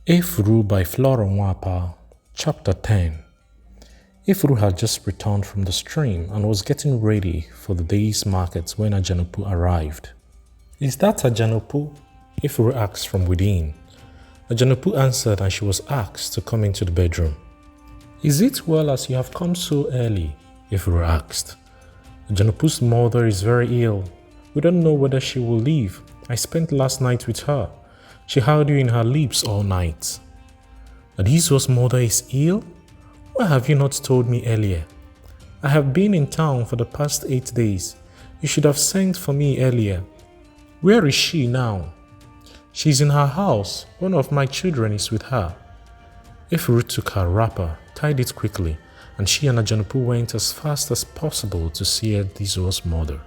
Efuru by Flora Nwapa, Chapter 10. Efuru had just returned from the stream and was getting ready for the day's market when Ajanupu arrived. "Is that Ajanupu?" Efuru asked from within. Ajanupu answered and she was asked to come into the bedroom. "Is it well as you have come so early?" Efuru asked. "Ajanupu's mother is very ill. We don't know whether she will live. I spent last night with her. She held you in her lips all night." "Adizua's mother is ill? Why have you not told me earlier? I have been in town for the past 8 days. You should have sent for me earlier. Where is she now?" "She is in her house. One of my children is with her." Efuru took her wrapper, tied it quickly, and she and Ajanupu went as fast as possible to see Adizua's mother.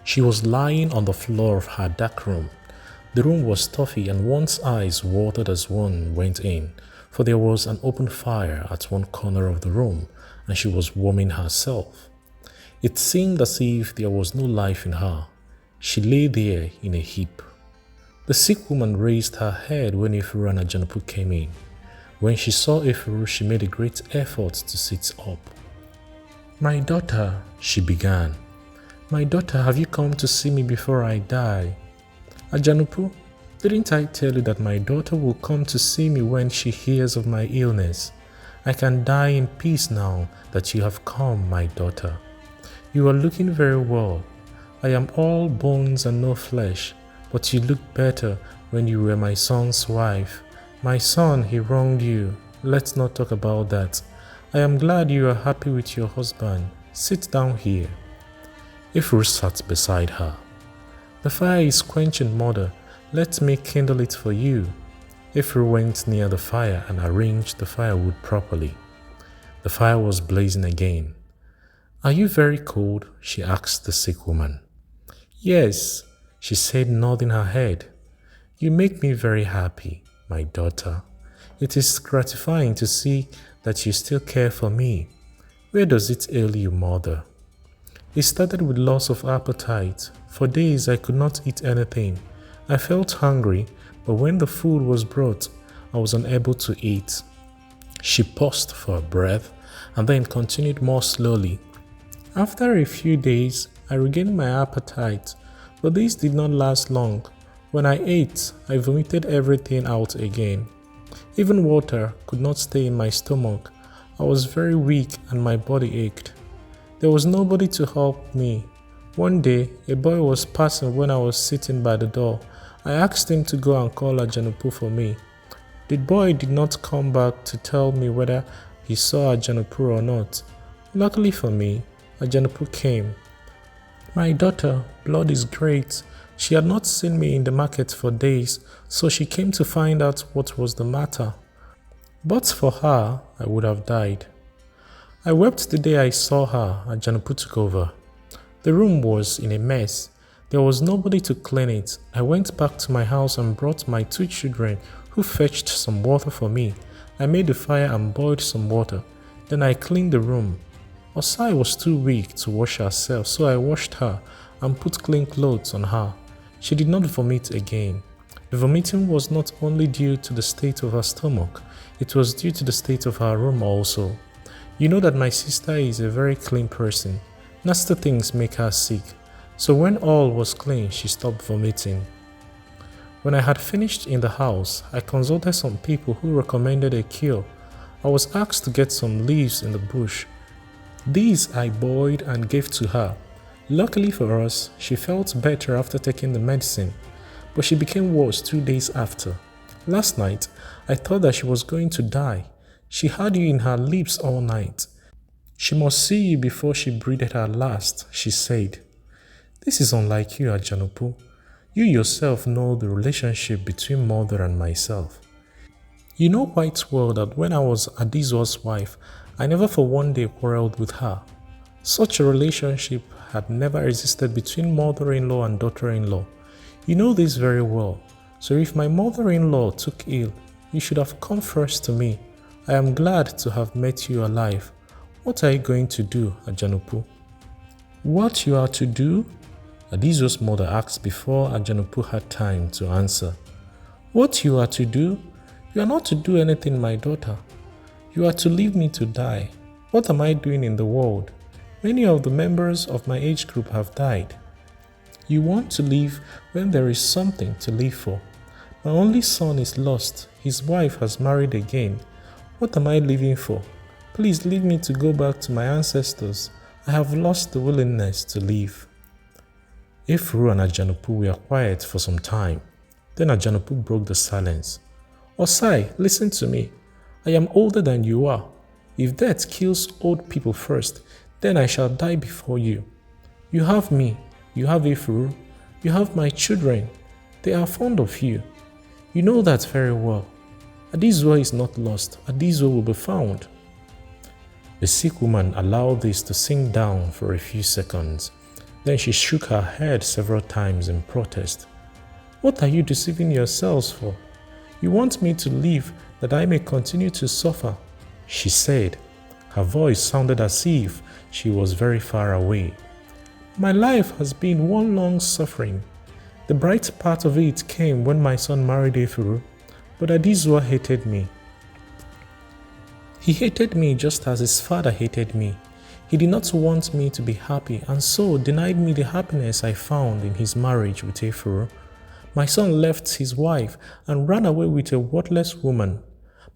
She was lying on the floor of her dark room. The room was stuffy and one's eyes watered as one went in, for there was an open fire at one corner of the room and she was warming herself. It seemed as if there was no life in her. She lay there in a heap. The sick woman raised her head when Efuru and Ajanupu came in. When she saw Efuru, she made a great effort to sit up. "My daughter," she began. "My daughter, have you come to see me before I die?" "Ajanupu, didn't I tell you that my daughter will come to see me when she hears of my illness? I can die in peace now that you have come, my daughter. You are looking very well. I am all bones and no flesh, but you look better when you were my son's wife. My son, he wronged you. Let's not talk about that. I am glad you are happy with your husband. Sit down here." Efuru sat beside her. "The fire is quenching, mother. Let me kindle it for you." Efuru went near the fire and arranged the firewood properly. The fire was blazing again. "Are you very cold?" she asked the sick woman. "Yes," she said, nodding her head. "You make me very happy, my daughter. It is gratifying to see that you still care for me. Where does it ail you, mother?" "It started with loss of appetite. For days I could not eat anything. I felt hungry, but when the food was brought, I was unable to eat." She paused for a breath and then continued more slowly. "After a few days, I regained my appetite, but this did not last long. When I ate, I vomited everything out again. Even water could not stay in my stomach. I was very weak and my body ached. There was nobody to help me. One day, a boy was passing when I was sitting by the door. I asked him to go and call Ajanupu for me. The boy did not come back to tell me whether he saw Ajanupu or not. Luckily for me, Ajanupu came. My daughter, blood is great. She had not seen me in the market for days, so she came to find out what was the matter. But for her, I would have died. I wept the day I saw her. Ajanupu took over. The room was in a mess. There was nobody to clean it. I went back to my house and brought my 2 children, who fetched some water for me. I made a fire and boiled some water. Then I cleaned the room. Osai was too weak to wash herself, so I washed her and put clean clothes on her. She did not vomit again. The vomiting was not only due to the state of her stomach, it was due to the state of her room also. You know that my sister is a very clean person. Nasty things make her sick. So when all was clean, she stopped vomiting. When I had finished in the house, I consulted some people who recommended a cure. I was asked to get some leaves in the bush. These I boiled and gave to her. Luckily for us, she felt better after taking the medicine, but she became worse 2 days after. Last night, I thought that she was going to die. She had you in her lips all night. She must see you before she breathed her last, she said. This is unlike you, Ajanupu. You yourself know the relationship between mother and myself. You know quite well that when I was Adizua's wife, I never for one day quarreled with her. Such a relationship had never existed between mother-in-law and daughter-in-law. You know this very well. So if my mother-in-law took ill, you should have come first to me. I am glad to have met you alive. What are you going to do, Ajanupu?" "What you are to do?" Adizua's mother asked before Ajanupu had time to answer. "What you are to do? You are not to do anything, my daughter. You are to leave me to die. What am I doing in the world? Many of the members of my age group have died. You want to live when there is something to live for. My only son is lost. His wife has married again. What am I living for? Please leave me to go back to my ancestors. I have lost the willingness to live. Efuru and Ajanupu were quiet for some time. Then Ajanupu broke the silence. Osai, listen to me. I am older than you are. If death kills old people first, then I shall die before you. You have me. You have Efuru. You have my children. They are fond of you. You know that very well. Adizua is not lost. Adizua will be found. The sick woman allowed this to sink down for a few seconds. Then she shook her head several times in protest. What are you deceiving yourselves for? You want me to live that I may continue to suffer, she said. Her voice sounded as if she was very far away. My life has been one long suffering. The bright part of it came when my son married Efuru, but Adizua hated me. He hated me just as his father hated me. He did not want me to be happy and so denied me the happiness I found in his marriage with Efuru. My son left his wife and ran away with a worthless woman.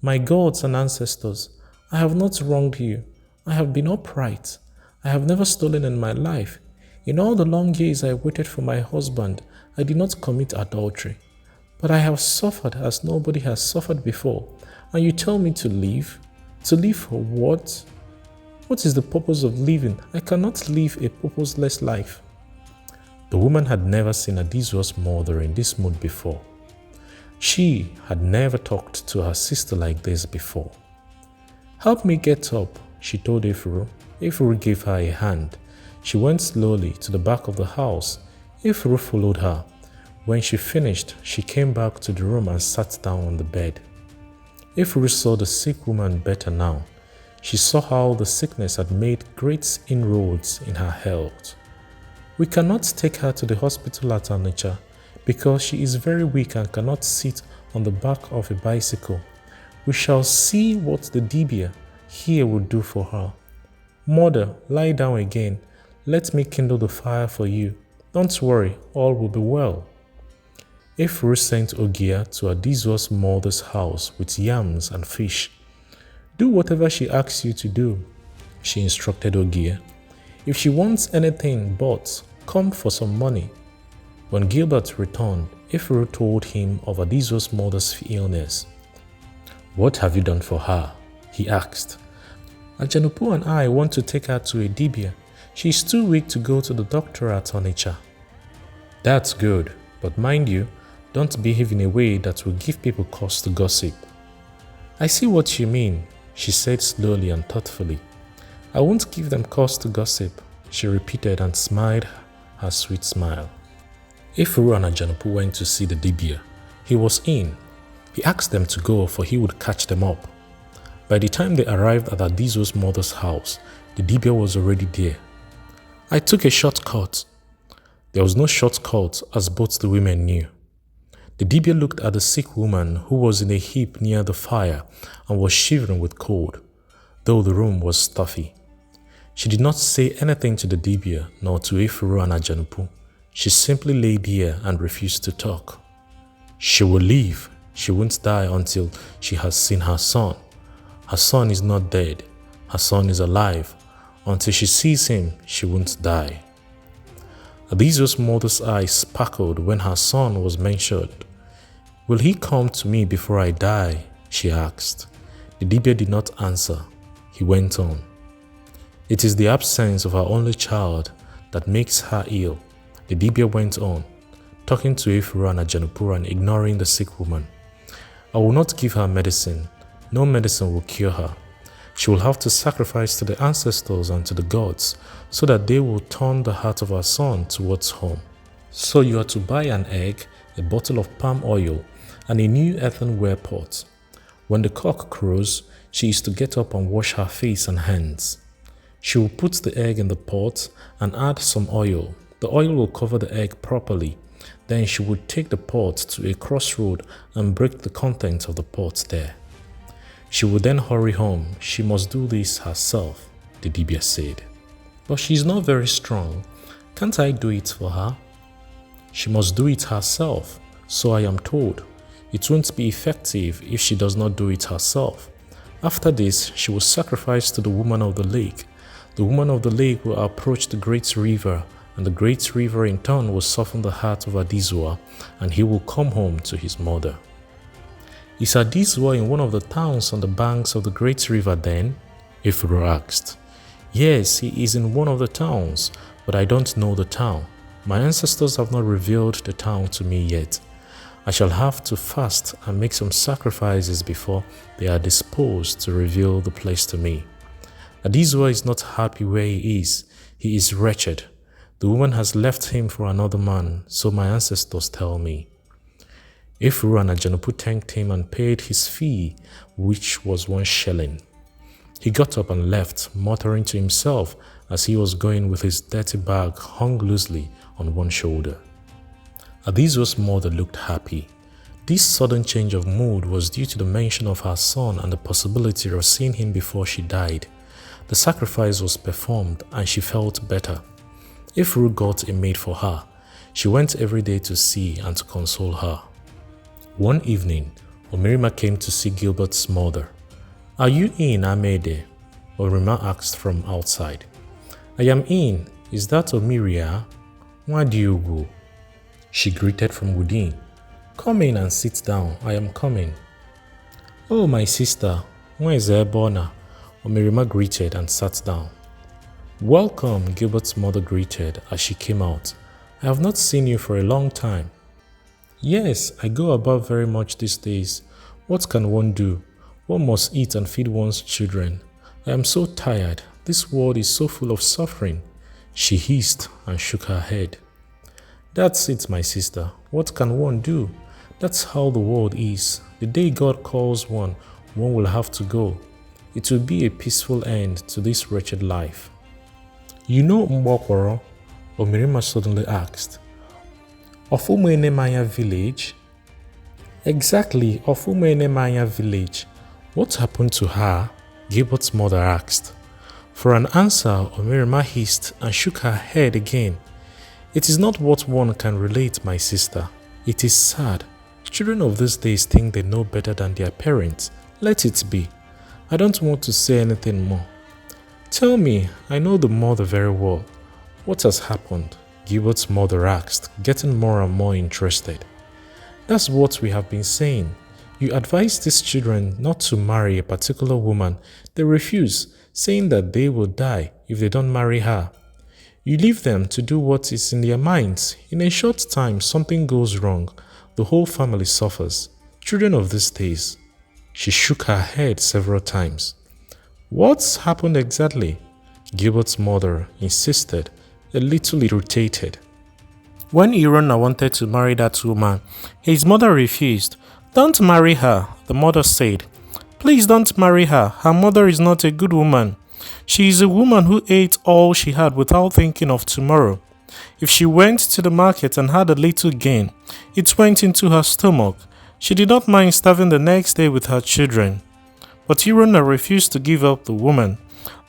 My gods and ancestors, I have not wronged you. I have been upright. I have never stolen in my life. In all the long years I waited for my husband, I did not commit adultery. But I have suffered as nobody has suffered before. And you tell me to leave? To live for what? What is the purpose of living? I cannot live a purposeless life. The woman had never seen Adizua's mother in this mood before. She had never talked to her sister like this before. Help me get up, she told Efuru. Efuru gave her a hand. She went slowly to the back of the house. Efuru followed her. When she finished, she came back to the room and sat down on the bed. Efuru saw the sick woman better now. She saw how the sickness had made great inroads in her health. We cannot take her to the hospital at Onitsha because she is very weak and cannot sit on the back of a bicycle. We shall see what the dibia here will do for her. Mother, lie down again. Let me kindle the fire for you. Don't worry, all will be well. Efuru sent Ogia to Adizua's mother's house with yams and fish. Do whatever she asks you to do, she instructed Ogia. If she wants anything but, come for some money. When Gilbert returned, Efuru told him of Adizua's mother's illness. What have you done for her? He asked. Ajanupu and I want to take her to a dibia. She is too weak to go to the doctor at Onitsha. That's good, but mind you, don't behave in a way that will give people cause to gossip. I see what you mean, she said slowly and thoughtfully. I won't give them cause to gossip, she repeated and smiled her sweet smile. Efuru and Ajanupu went to see the dibia. He was in. He asked them to go for he would catch them up. By the time they arrived at Adizua's mother's house, the dibia was already there. I took a shortcut. There was no shortcut as both the women knew. The dibia looked at the sick woman who was in a heap near the fire and was shivering with cold, though the room was stuffy. She did not say anything to the dibia nor to Efuru and Ajanupu. She simply lay there and refused to talk. She will leave. She won't die until she has seen her son. Her son is not dead. Her son is alive. Until she sees him, she won't die. Adizua's mother's eyes sparkled when her son was mentioned. Will he come to me before I die? She asked. The dibia did not answer. He went on. It is the absence of her only child that makes her ill. The dibia went on, talking to Efuru and Ajanupu and ignoring the sick woman. I will not give her medicine. No medicine will cure her. She will have to sacrifice to the ancestors and to the gods so that they will turn the heart of her son towards home. So you are to buy an egg, a bottle of palm oil, and a new earthenware pot. When the cock crows, she is to get up and wash her face and hands. She will put the egg in the pot and add some oil. The oil will cover the egg properly, Then she would take the pot to a crossroad and break the contents of the pot there. She would then hurry home. She must do this herself, the Dibia said. But she is not very strong. Can't I do it for her? She must do it herself, so I am told. It won't be effective if she does not do it herself. After this, she will sacrifice to the woman of the lake. The woman of the lake will approach the great river, and the great river in turn will soften the heart of Adizua, and he will come home to his mother. Is Adizua in one of the towns on the banks of the great river then? Efuru asked. Yes, he is in one of the towns, but I don't know the town. My ancestors have not revealed the town to me yet. I shall have to fast and make some sacrifices before they are disposed to reveal the place to me. Adizua is not happy where he is. He is wretched. The woman has left him for another man, so my ancestors tell me. Efuru and Ajanupu thanked him and paid his fee, which was 1 shilling. He got up and left, muttering to himself as he was going with his dirty bag hung loosely on one shoulder. Adizua's mother looked happy. This sudden change of mood was due to the mention of her son and the possibility of seeing him before she died. The sacrifice was performed and she felt better. Efuru got a maid for her. She went every day to see and to console her. One evening, Omirima came to see Gilbert's mother. Are you in, Amede? Omirima asked from outside. I am in. Is that Omiria? Why do you go? She greeted from within. Come in and sit down. I am coming. Oh, my sister, where is Ebona? Omirima greeted and sat down. Welcome, Gilbert's mother greeted as she came out. I have not seen you for a long time. Yes, I go about very much these days. What can one do? One must eat and feed one's children. I am so tired. This world is so full of suffering. She hissed and shook her head. That's it, my sister. What can one do? That's how the world is. The day God calls one, one will have to go. It will be a peaceful end to this wretched life. You know Mbokoro? Omirima suddenly asked. Of Umuenemaya village? Exactly, of Umuenemaya village. What happened to her? Gilbert's mother asked. For an answer, Omirima hissed and shook her head again. It is not what one can relate, my sister. It is sad. Children of these days think they know better than their parents. Let it be. I don't want to say anything more. Tell me, I know the mother very well. What has happened? Gilbert's mother asked, getting more and more interested. That's what we have been saying. You advise these children not to marry a particular woman. They refuse, saying that they will die if they don't marry her. You leave them to do what is in their minds. In a short time, something goes wrong. The whole family suffers. Children of these days. She shook her head several times. What's happened exactly? Gilbert's mother insisted, a little irritated. When Irona wanted to marry that woman, his mother refused. Don't marry her, the mother said. Please don't marry her. Her mother is not a good woman. She is a woman who ate all she had without thinking of tomorrow. If she went to the market and had a little gain, it went into her stomach. She did not mind starving the next day with her children. But Irona refused to give up the woman.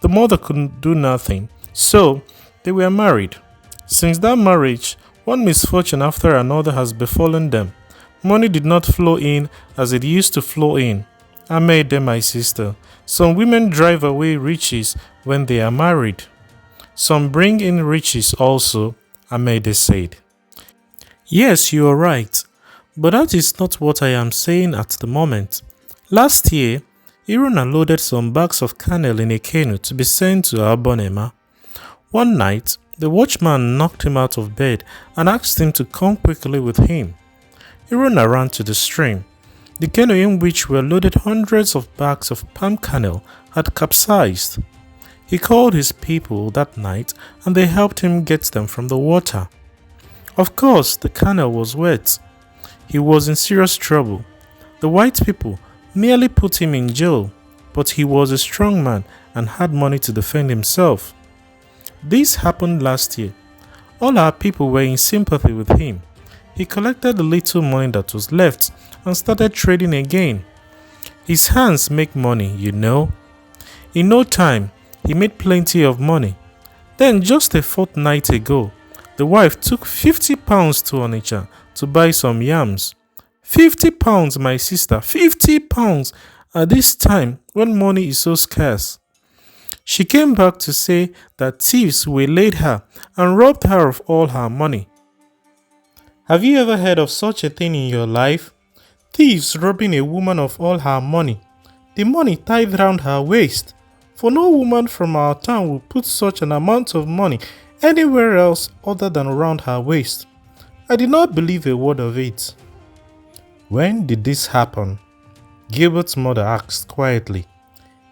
The mother could do nothing, so they were married. Since that marriage, one misfortune after another has befallen them. Money did not flow in as it used to flow in. I made them, my sister. Some women drive away riches when they are married. Some bring in riches also, Amede said. Yes, you are right. But that is not what I am saying at the moment. Last year, Irona loaded some bags of kernel in a canoe to be sent to Abonema. One night, the watchman knocked him out of bed and asked him to come quickly with him. Irona ran to the stream. The canoe in which were loaded hundreds of bags of palm kernel had capsized. He called his people that night and they helped him get them from the water. Of course, the kernel was wet. He was in serious trouble. The white people merely put him in jail, but he was a strong man and had money to defend himself. This happened last year. All our people were in sympathy with him. he collected the little money that was left and started trading again. His hands make money, you know. In no time, he made plenty of money. Then just a fortnight ago, the wife took £50 to Onitsha to buy some yams. £50, my sister, £50 at this time when money is so scarce. She came back to say that thieves waylaid her and robbed her of all her money. Have you ever heard of such a thing in your life? Thieves robbing a woman of all her money, the money tied round her waist. For no woman from our town will put such an amount of money anywhere else other than around her waist. I did not believe a word of it. When did this happen? Gilbert's mother asked quietly.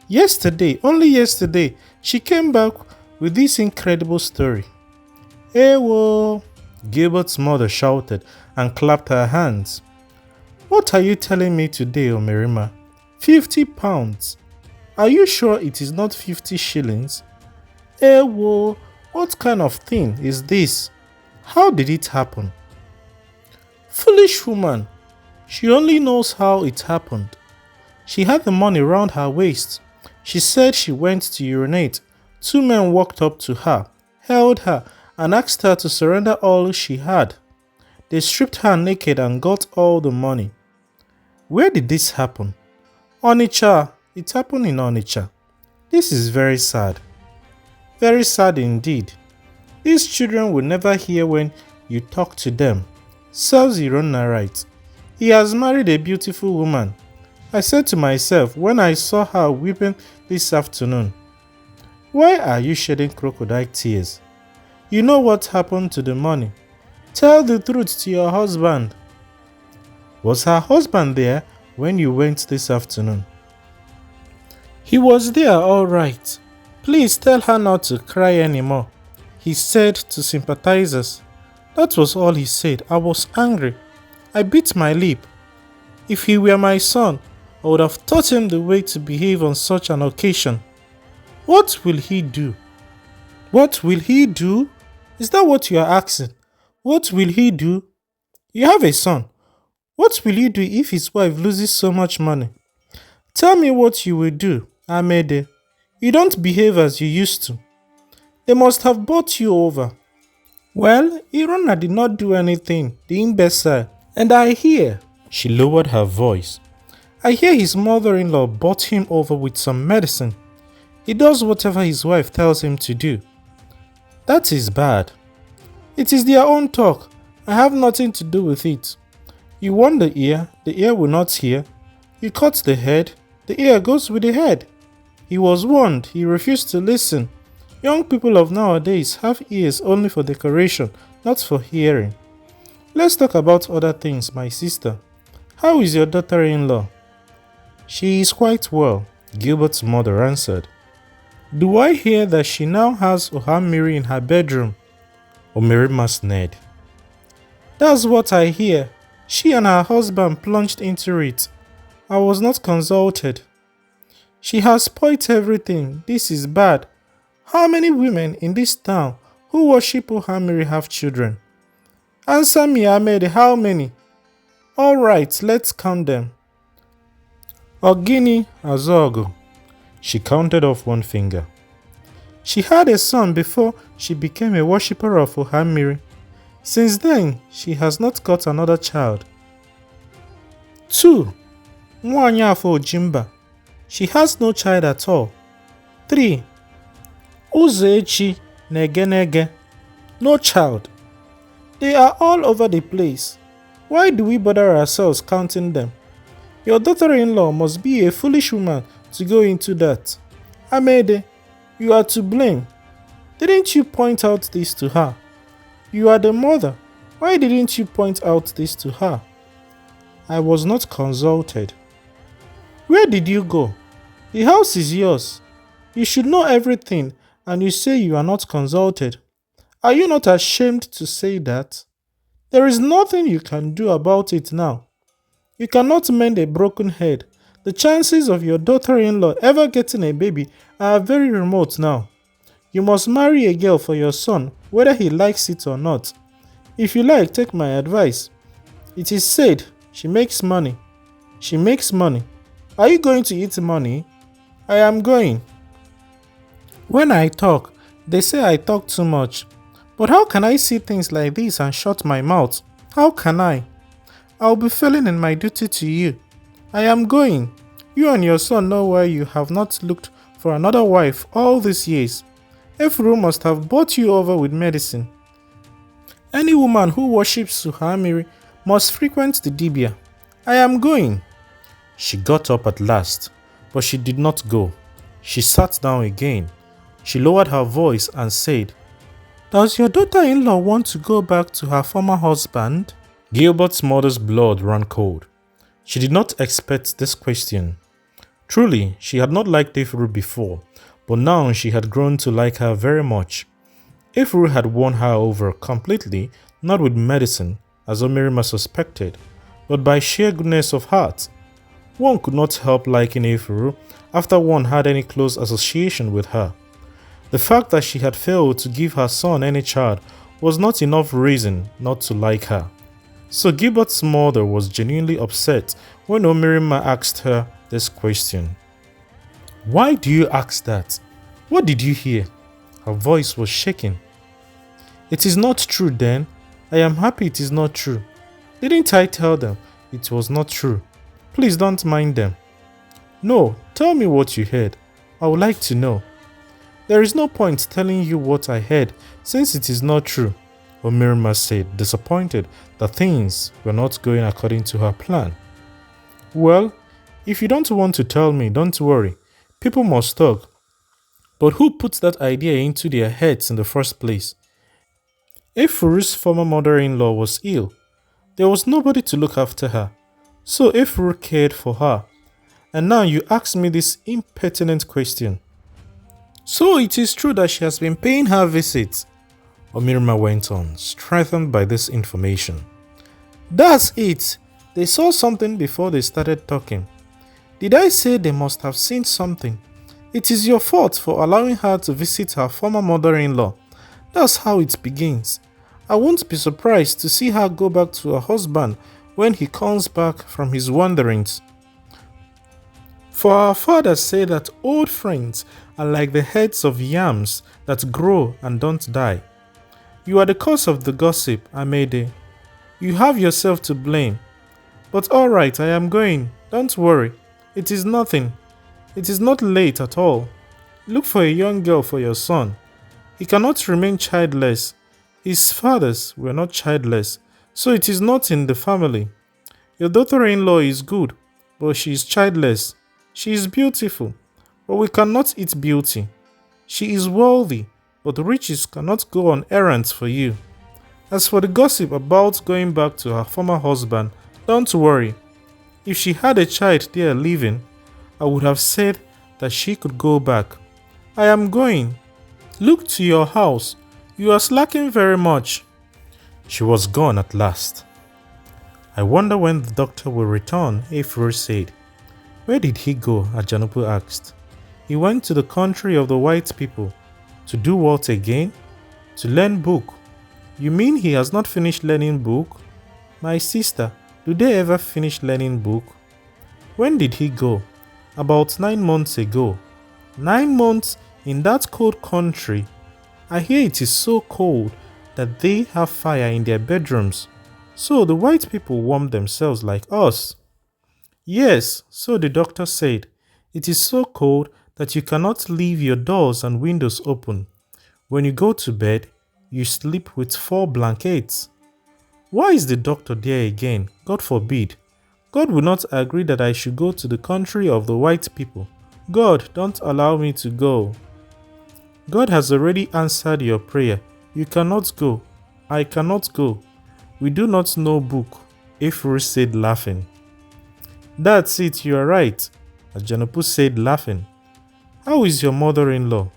Yesterday, only yesterday, she came back with this incredible story. Ewo! Gilbert's mother shouted and clapped her hands. What are you telling me today, Omerima? £50? Are you sure it is not 50 shillings? Ewo! What kind of thing is this? How did it happen? Foolish woman! She only knows how it happened. She had the money round her waist. She said she went to urinate. Two men walked up to her, held her, and asked her to surrender all she had. They stripped her naked and got all the money. Where did this happen? Onitsha. It happened in Onitsha. This is very sad. Very sad indeed. These children will never hear when you talk to them. Serves Irona right. He has married a beautiful woman. I said to myself when I saw her weeping this afternoon, why are you shedding crocodile tears? You know what happened to the money. Tell the truth to your husband. Was her husband there when you went this afternoon? He was there all right. Please tell her not to cry anymore, he said to sympathizers. That was all he said. I was angry. I bit my lip. If he were my son, I would have taught him the way to behave on such an occasion. What will he do? What will he do? Is that what you are asking? What will he do? You have a son. What will you do if his wife loses so much money? Tell me what you will do, Amede. You don't behave as you used to. They must have bought you over. Well, Irona did not do anything, the imbecile. And I hear, she lowered her voice, I hear his mother-in-law bought him over with some medicine. He does whatever his wife tells him to do. That is bad. It is their own talk. I have nothing to do with it. You warn the ear will not hear. You cut the head, the ear goes with the head. He was warned, he refused to listen. Young people of nowadays have ears only for decoration, not for hearing. Let's talk about other things, my sister. How is your daughter-in-law? She is quite well, Gilbert's mother answered. Do I hear that she now has Ohamiri in her bedroom? Omerima sneered. That's what I hear. She and her husband plunged into it. I was not consulted. She has spoilt everything. This is bad. How many women in this town who worship Ohamiri have children? Answer me, Ahmed, how many? Alright, let's count them. Ogini Azogo. She counted off one finger. She had a son before she became a worshipper of Ohamiri. Since then, she has not got another child. 2. Nwanyafo Jimba. She has no child at all. 3. Uzechi Negenege. No child. They are all over the place. Why do we bother ourselves counting them? Your daughter-in-law must be a foolish woman to go into that. Amede, you are to blame. Didn't you point out this to her? You are the mother. Why didn't you point out this to her? I was not consulted. Where did you go? The house is yours. You should know everything, and you say you are not consulted. Are you not ashamed to say that? There is nothing you can do about it now. You cannot mend a broken head. The chances of your daughter-in-law ever getting a baby are very remote now. You must marry a girl for your son, whether he likes it or not. If you like, take my advice. It is said she makes money. She makes money. Are you going to eat money? I am going. When I talk, they say I talk too much. But how can I see things like this and shut my mouth? How can I? I'll be failing in my duty to you. I am going. You and your son know why you have not looked for another wife all these years. Efuru must have bought you over with medicine. Any woman who worships Suhamiri must frequent the Dibia. I am going. She got up at last, but she did not go. She sat down again. She lowered her voice and said, Does your daughter-in-law want to go back to her former husband? Gilbert's mother's blood ran cold. She did not expect this question. Truly, she had not liked Efuru before, but now she had grown to like her very much. Efuru had won her over completely, not with medicine, as Omirima suspected, but by sheer goodness of heart. One could not help liking Efuru after one had any close association with her. The fact that she had failed to give her son any child was not enough reason not to like her. So Gilbert's mother was genuinely upset when Omirima asked her this question. Why do you ask that? What did you hear? Her voice was shaking. It is not true then. I am happy it is not true. Didn't I tell them it was not true? Please don't mind them. No, tell me what you heard. I would like to know. There is no point telling you what I heard since it is not true, Omirima said, disappointed that things were not going according to her plan. Well, if you don't want to tell me, don't worry. People must talk. But who put that idea into their heads in the first place? Efuru's former mother-in-law was ill. There was nobody to look after her. So Efuru cared for her. And now you ask me this impertinent question. So it is true that she has been paying her visits, Omirima went on, strengthened by this information. That's it. They saw something before they started talking. Did I say they must have seen something? It is your fault for allowing her to visit her former mother-in-law. That's how it begins. I won't be surprised to see her go back to her husband when he comes back from his wanderings. For our fathers say that old friends are like the heads of yams that grow and don't die. You are the cause of the gossip, Amede. You have yourself to blame. But alright, I am going. Don't worry. It is nothing. It is not late at all. Look for a young girl for your son. He cannot remain childless. His fathers were not childless, so it is not in the family. Your daughter-in-law is good, but she is childless. She is beautiful, but we cannot eat beauty. She is wealthy, but riches cannot go on errands for you. As for the gossip about going back to her former husband, don't worry. If she had a child there living, I would have said that she could go back. I am going. Look to your house. You are slacking very much. She was gone at last. I wonder when the doctor will return, Efuru said. Where did he go? Ajanupu asked. He went to the country of the white people. To do what again? To learn book. You mean he has not finished learning book? My sister, do they ever finish learning book? When did he go? About 9 months ago. 9 months in that cold country. I hear it is so cold that they have fire in their bedrooms. So the white people warm themselves like us. Yes, so the doctor said. It is so cold that you cannot leave your doors and windows open. When you go to bed, you sleep with 4 blankets. Why is the doctor there again? God forbid. God will not agree that I should go to the country of the white people. God, don't allow me to go. God has already answered your prayer. You cannot go. I cannot go. We do not know book, Efuru said laughing. That's it, you are right, Ajanupu said laughing. How is your mother-in-law?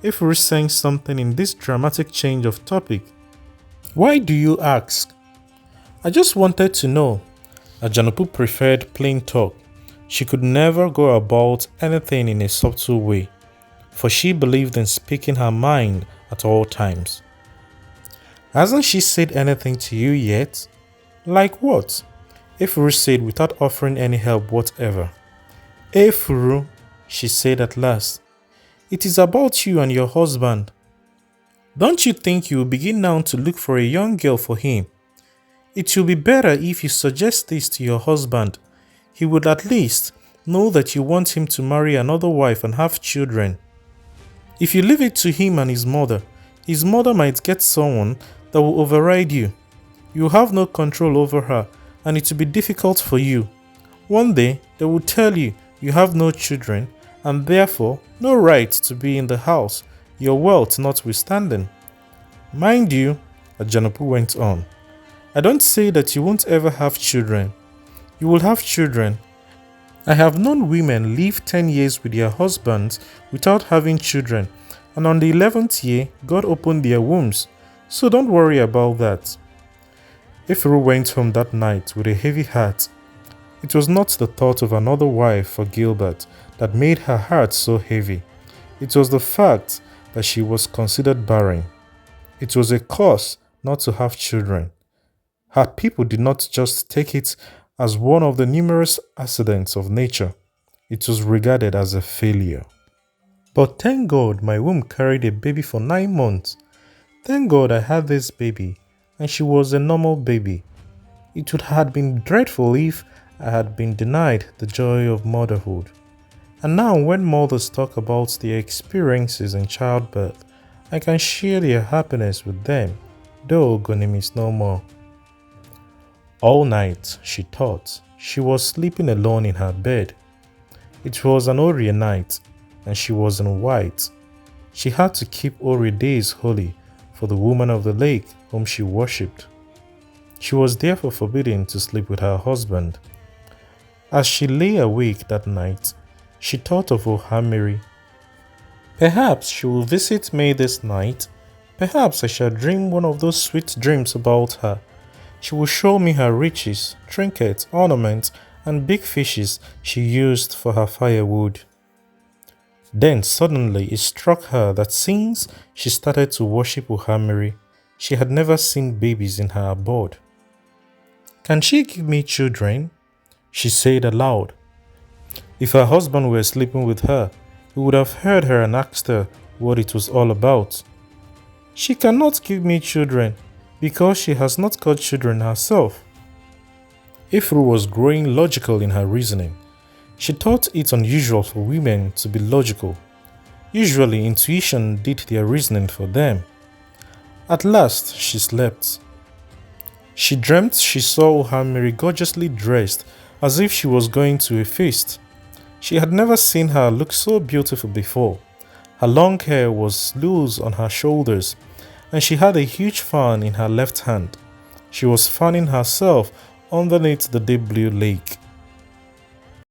Efuru sang something in this dramatic change of topic. Why do you ask? I just wanted to know. Ajanupu preferred plain talk. She could never go about anything in a subtle way, for she believed in speaking her mind at all times. Hasn't she said anything to you yet? Like what? Efuru said without offering any help whatever. Efuru, she said at last, it is about you and your husband. Don't you think you will begin now to look for a young girl for him? It will be better if you suggest this to your husband. He would at least know that you want him to marry another wife and have children. If you leave it to him and his mother might get someone that will override you. You will have no control over her and it will be difficult for you. One day they will tell you you have no children and therefore no right to be in the house, your wealth notwithstanding. Mind you, Ajanapu went on, I don't say that you won't ever have children. You will have children. I have known women live 10 years with their husbands without having children, and on the 11th year, God opened their wombs, so don't worry about that. Efuru went home that night with a heavy heart. It was not the thought of another wife for Gilbert that made her heart so heavy. It was the fact that she was considered barren. It was a curse not to have children. Her people did not just take it as one of the numerous accidents of nature. It was regarded as a failure. But thank God my womb carried a baby for 9 months. Thank God I had this baby and she was a normal baby. It would have been dreadful if I had been denied the joy of motherhood. And now when mothers talk about their experiences in childbirth, I can share their happiness with them, though Gonim is no more. All night, she thought, she was sleeping alone in her bed. It was an Ori night, and she was in white. She had to keep Ori days holy for the woman of the lake whom she worshipped. She was therefore forbidden to sleep with her husband. As she lay awake that night, she thought of Ohamiri. Perhaps she will visit me this night. Perhaps I shall dream one of those sweet dreams about her. She will show me her riches, trinkets, ornaments, and big fishes she used for her firewood. Then suddenly it struck her that since she started to worship Ohamiri, she had never seen babies in her abode. Can she give me children? She said aloud. If her husband were sleeping with her, he would have heard her and asked her what it was all about. She cannot give me children, because she has not got children herself. Efuru was growing logical in her reasoning. She thought it unusual for women to be logical. Usually intuition did their reasoning for them. At last she slept. She dreamt she saw Ohamiri gorgeously dressed as if she was going to a feast. She had never seen her look so beautiful before. Her long hair was loose on her shoulders, and she had a huge fan in her left hand. She was fanning herself underneath the deep blue lake.